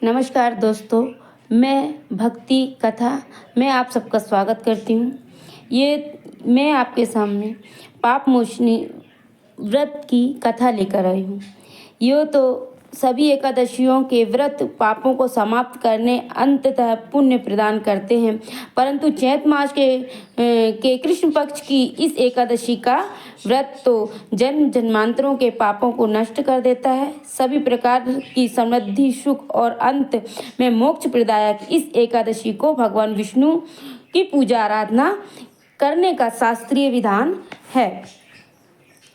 नमस्कार दोस्तों, मैं भक्ति कथा में आप सबका स्वागत करती हूँ। ये मैं आपके सामने पाप मोचनी व्रत की कथा लेकर आई हूँ। ये तो सभी एकादशियों के व्रत पापों को समाप्त करने अंततः पुण्य प्रदान करते हैं, परंतु चैत मास के कृष्ण पक्ष की इस एकादशी का व्रत तो जन्म जन्मांतरों के पापों को नष्ट कर देता है। सभी प्रकार की समृद्धि, सुख और अंत में मोक्ष प्रदायक इस एकादशी को भगवान विष्णु की पूजा आराधना करने का शास्त्रीय विधान है।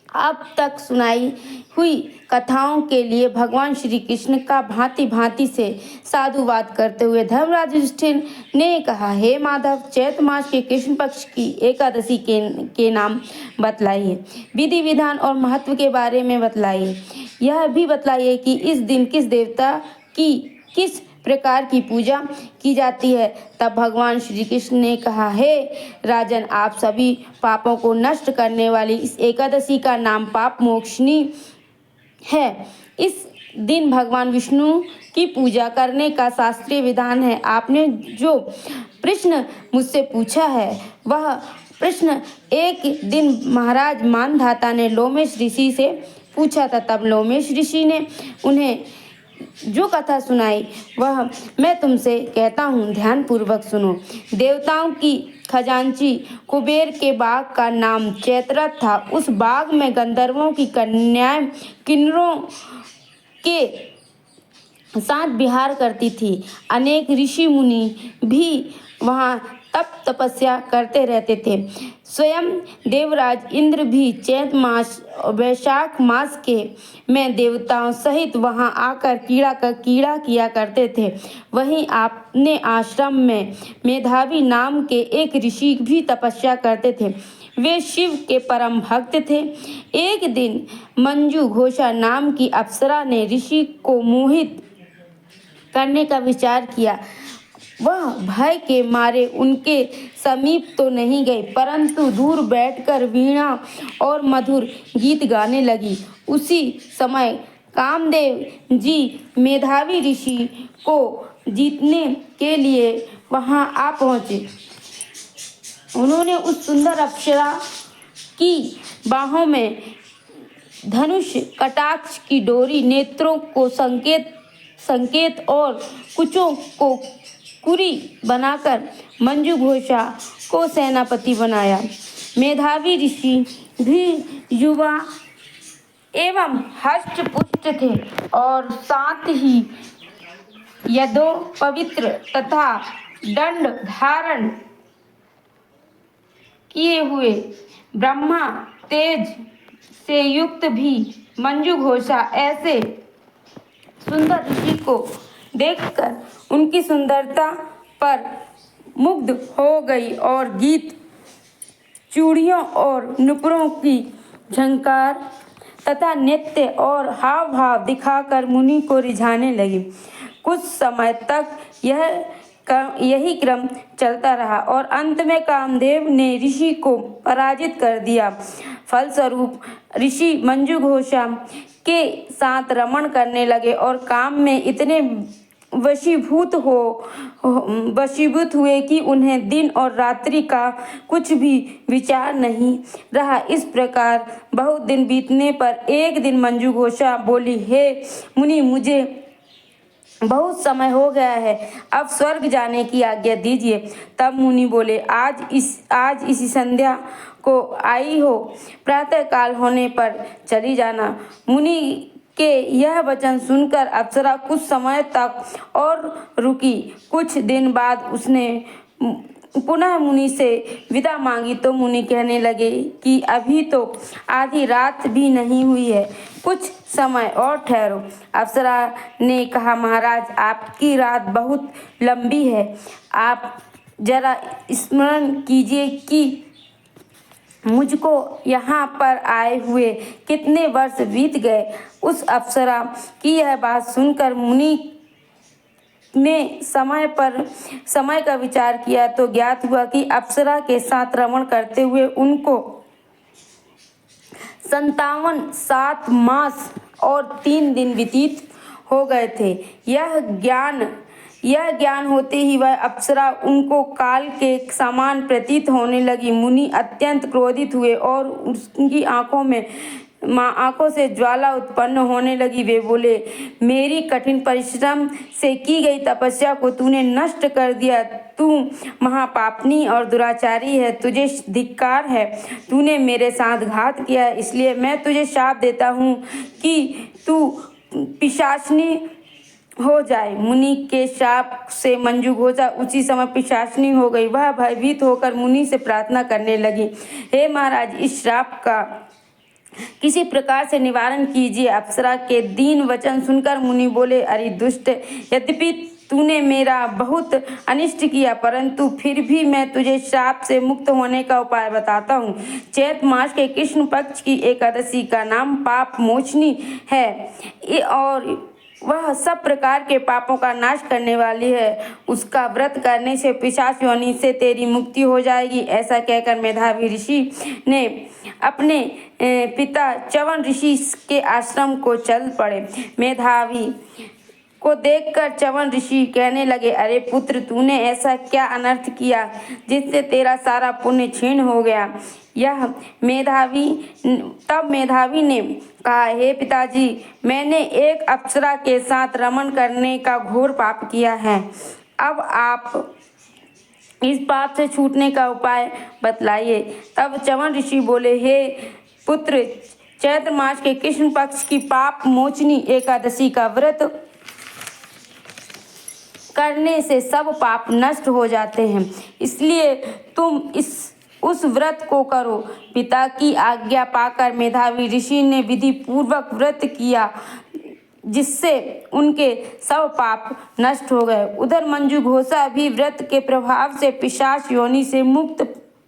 अब तक सुनाई हुई कथाओं के लिए भगवान श्री कृष्ण का भांति भांति से साधुवाद करते हुए धर्मराज युधिष्ठिर ने कहा, हे माधव, चैत मास के कृष्ण पक्ष की एकादशी के नाम बतलाइए, विधि विधान और महत्व के बारे में बतलाइए। यह भी बतलाइए कि इस दिन किस देवता की किस प्रकार की पूजा की जाती है। तब भगवान श्री कृष्ण ने कहा, हे राजन, आप सभी पापों को नष्ट करने वाली इस एकादशी का नाम पाप मोक्षनी है। इस दिन भगवान विष्णु की पूजा करने का शास्त्रीय विधान है। आपने जो प्रश्न मुझसे पूछा है वह प्रश्न एक दिन महाराज मानधाता ने लोमेश ऋषि से पूछा था। तब लोमेश ऋषि ने उन्हें जो कथा सुनाई वह मैं तुमसे कहता हूँ, ध्यान पूर्वक सुनो। देवताओं की खजांची कुबेर के बाग का नाम चैत्ररथ था। उस बाग में गंधर्वों की कन्याएं किन्नरों के साथ विहार करती थी। अनेक ऋषि मुनि भी वहाँ तपस्या करते रहते थे। स्वयं देवराज इंद्र भी चैत मास वैशाख मास के में देवताओं सहित वहां आकर कीड़ा किया करते थे। वहीं अपने आश्रम में मेधावी नाम के एक ऋषि भी तपस्या करते थे। वे शिव के परम भक्त थे। एक दिन मंजू घोषा नाम की अप्सरा ने ऋषि को मोहित करने का विचार किया। वह भय के मारे उनके समीप तो नहीं गई, परंतु दूर बैठकर वीणा और मधुर गीत गाने लगी। उसी समय कामदेव जी मेधावी ऋषि को जीतने के लिए वहां आ पहुंचे। उन्होंने उस सुंदर अप्सरा की बाहों में धनुष कटाक्ष की डोरी, नेत्रों को संकेत और कुचों को कुरी बनाकर मंजू घोषा को सेनापति बनाया। मेधावी ऋषि भी युवा एवं हष्ट पुष्ट थे और साथ ही यदो पवित्र तथा दंड धारण किए हुए ब्रह्मा तेज से युक्त भी। मंजू घोषा ऐसे सुंदर ऋषि को देखकर उनकी सुंदरता पर मुग्ध हो गई और गीत, चूड़ियों और नुपुरों की झंकार तथा नृत्य और हाव भाव दिखाकर मुनि को रिझाने लगी। कुछ समय तक यही क्रम चलता रहा और अंत में कामदेव ने ऋषि को पराजित कर दिया। फलस्वरूप ऋषि मंजू घोषा के साथ रमण करने लगे और काम में इतने वशीभूत हुए कि उन्हें दिन और रात्रि का कुछ भी विचार नहीं रहा। इस प्रकार बहुत दिन बीतने पर एक दिन मंजू घोषा बोली, हे मुनि, मुझे बहुत समय हो गया है, अब स्वर्ग जाने की आज्ञा दीजिए। तब मुनि बोले, आज इसी संध्या को आई हो, प्रातः काल होने पर चली जाना। मुनि के यह वचन सुनकर अप्सरा कुछ समय तक और रुकी। कुछ दिन बाद उसने पुनः मुनि से विदा मांगी तो मुनि कहने लगे कि अभी तो आधी रात भी नहीं हुई है, कुछ समय और ठहरो। अप्सरा ने कहा, महाराज, आपकी रात बहुत लंबी है, आप जरा स्मरण कीजिए कि मुझको यहाँ पर आए हुए कितने वर्ष बीत गए। उस अप्सरा की यह बात सुनकर मुनि ने समय का विचार किया तो ज्ञात हुआ कि अप्सरा के साथ रमण करते हुए उनको 57 7 मास और 3 दिन व्यतीत हो गए थे। यह ज्ञान होते ही वह अप्सरा उनको काल के समान प्रतीत होने लगी। मुनि अत्यंत क्रोधित हुए और उनकी आंखों से ज्वाला उत्पन्न होने लगी। वे बोले, मेरी कठिन परिश्रम से की गई तपस्या को तूने नष्ट कर दिया। तू महापापनी और दुराचारी है, तुझे धिक्कार है। तूने मेरे साथ घात किया है, इसलिए मैं तुझे शाप देता हूँ कि तू पिशाचिनी हो जाए। मुनि के शाप से मंजू घोषा उसी समय पिशाचिनी हो गई। वह भयभीत होकर मुनि से प्रार्थना करने लगी, हे महाराज, इस श्राप का किसी प्रकार से निवारण कीजिए। अप्सरा के दीन वचन सुनकर मुनि बोले, अरे दुष्ट, यद्यपि तूने मेरा बहुत अनिष्ट किया, परंतु फिर भी मैं तुझे श्राप से मुक्त होने का उपाय बताता हूँ। चैत मास के कृष्ण पक्ष की एकादशी का नाम पाप मोचनी है और वह सब प्रकार के पापों का नाश करने वाली है। उसका व्रत करने से पिशाच योनि से तेरी मुक्ति हो जाएगी। ऐसा कहकर मेधावी ऋषि ने अपने पिता च्यवन ऋषि के आश्रम को चल पड़े। मेधावी को देखकर च्यवन ऋषि कहने लगे, अरे पुत्र, तूने ऐसा क्या अनर्थ किया जिससे तेरा सारा पुण्य क्षीण हो गया। तब मेधावी ने कहा, हे पिताजी, मैंने एक अप्सरा के साथ रमण करने का घोर पाप किया है। अब आप इस पाप से छूटने का उपाय बतलाइए। तब च्यवन ऋषि बोले, हे पुत्र, चैत्र मास के कृष्ण पक्ष की पाप मोचनी एकादशी का व्रत करने से सब पाप नष्ट हो जाते हैं, इसलिए तुम उस व्रत को करो। पिता की आज्ञा पाकर मेधावी ऋषि ने विधि पूर्वक व्रत किया, जिससे उनके सब पाप नष्ट हो गए। उधर मंजू घोषा भी व्रत के प्रभाव से पिशाच योनि से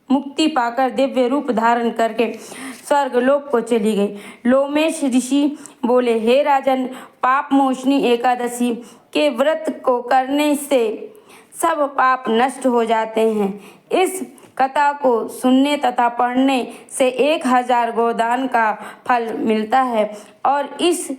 मुक्ति पाकर दिव्य रूप धारण करके स्वर्गलोक को चली गई। लोमेश ऋषि बोले, हे राजन, पाप मोचनी एकादशी के व्रत को करने से सब पाप नष्ट हो जाते हैं। इस कथा को सुनने तथा पढ़ने से 1000 गोदान का फल मिलता है और इस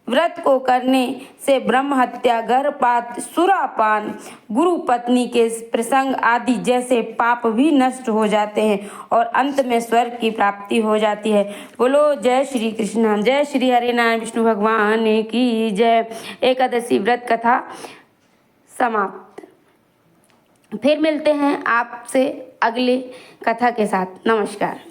व्रत को करने से ब्रह्म हत्या, गर्भपात, सुरापान, गुरु पत्नी के प्रसंग आदि जैसे पाप भी नष्ट हो जाते हैं और अंत में स्वर्ग की प्राप्ति हो जाती है। बोलो जय श्री कृष्ण, जय श्री हरि नारायण विष्णु भगवान की जय। एकादशी व्रत कथा समाप्त। फिर मिलते हैं आपसे अगले कथा के साथ। नमस्कार।